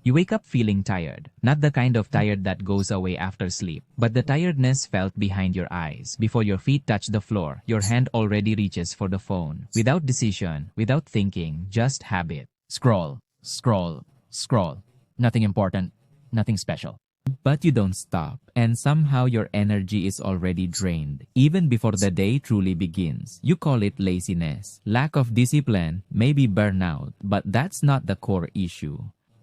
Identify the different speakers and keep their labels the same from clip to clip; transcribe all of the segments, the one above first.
Speaker 1: You wake up feeling tired, not the kind of tired that goes away after sleep, but the tiredness felt behind your eyes. Before your feet touch the floor, your hand already reaches for the phone. Without decision, without thinking, just habit.
Speaker 2: Scroll, scroll, scroll. Nothing important, nothing special.
Speaker 1: But you don't stop, and somehow your energy is already drained, even before the day truly begins. You call it laziness, lack of discipline, maybe burnout, but that's not the core issue.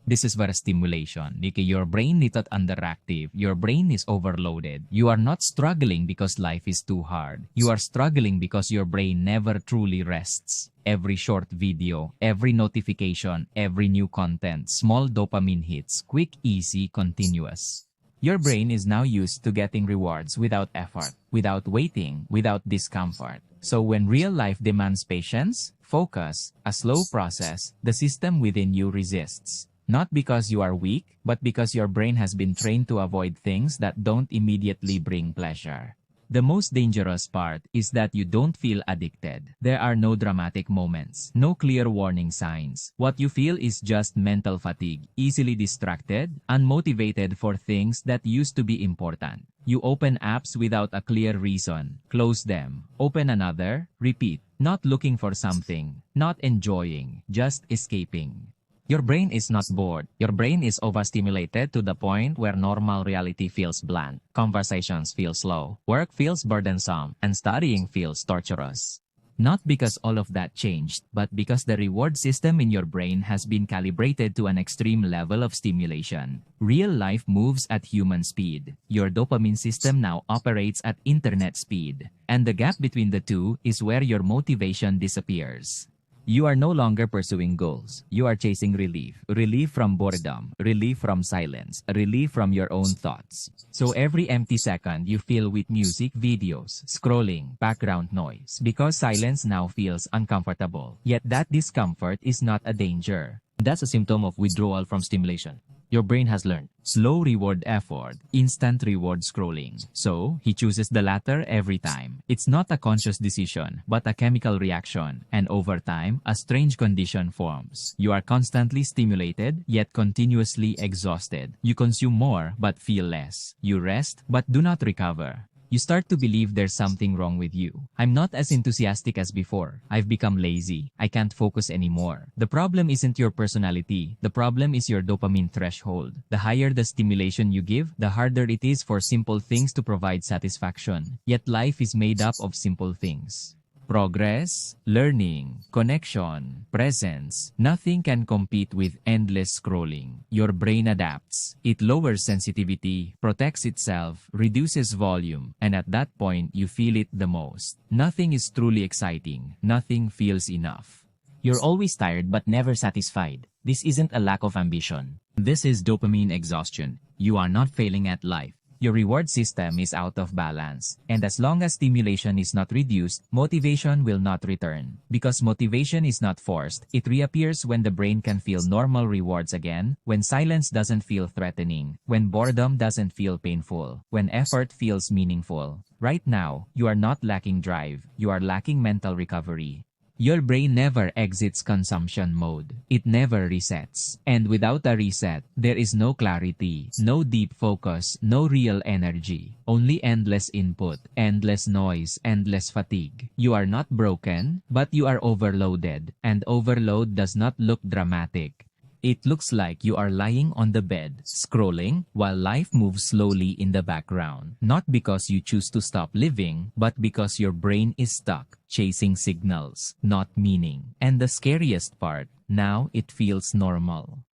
Speaker 1: This is where stimulation. Your brain is not underactive. Your brain is overloaded. You are not struggling because life is too hard. You are struggling because your brain never truly rests. Every short video, every notification, every new content, small dopamine hits, quick, easy, continuous. Your brain is now used to getting rewards without effort, without waiting, without discomfort. So when real life demands patience, focus, a slow process, the system within you resists. Not because you are weak, but because your brain has been trained to avoid things that don't immediately bring pleasure. The most dangerous part is that you don't feel addicted. There are no dramatic moments, no clear warning signs. What you feel is just mental fatigue, easily distracted, unmotivated for things that used to be important. You open apps without a clear reason, close them, open another, repeat, not looking for something, not enjoying, just escaping. Your brain is not bored. Your brain is overstimulated to the point where normal reality feels bland, conversations feel slow, work feels burdensome, and studying feels torturous. Not because all of that changed, but because the reward system in your brain has been calibrated to an extreme level of stimulation. Real life moves at human speed. Your dopamine system now operates at internet speed. And the gap between the two is where your motivation disappears. You are no longer pursuing goals. You are chasing relief. Relief from boredom. Relief from silence. Relief from your own thoughts. So every empty second you fill with music, videos, scrolling, background noise. Because silence now feels uncomfortable. Yet that discomfort is not a danger.
Speaker 2: That's a symptom of withdrawal from stimulation. Your brain has learned.
Speaker 1: Slow reward effort, instant reward scrolling. So, he chooses the latter every time. It's not a conscious decision, but a chemical reaction. And over time, a strange condition forms. You are constantly stimulated, yet continuously exhausted. You consume more, but feel less. You rest, but do not recover. You start to believe there's something wrong with you. I'm not as enthusiastic as before. I've become lazy. I can't focus anymore. The problem isn't your personality. The problem is your dopamine threshold. The higher the stimulation you give, the harder it is for simple things to provide satisfaction. Yet life is made up of simple things. Progress, learning, connection, presence. Nothing can compete with endless scrolling. Your brain adapts. It lowers sensitivity, protects itself, reduces volume, and at that point you feel it the most. Nothing is truly exciting. Nothing feels enough.
Speaker 2: You're always tired but never satisfied. This isn't a lack of ambition.
Speaker 1: This is dopamine exhaustion. You are not failing at life. Your reward system is out of balance, and as long as stimulation is not reduced, motivation will not return. Because motivation is not forced, it reappears when the brain can feel normal rewards again, when silence doesn't feel threatening, when boredom doesn't feel painful, when effort feels meaningful. Right now, you are not lacking drive, you are lacking mental recovery. Your brain never exits consumption mode. It never resets. And without a reset, there is no clarity, no deep focus, no real energy. Only endless input, endless noise, endless fatigue. You are not broken, but you are overloaded. And overload does not look dramatic. It looks like you are lying on the bed, scrolling, while life moves slowly in the background. Not because you choose to stop living, but because your brain is stuck, chasing signals, not meaning. And the scariest part, now it feels normal.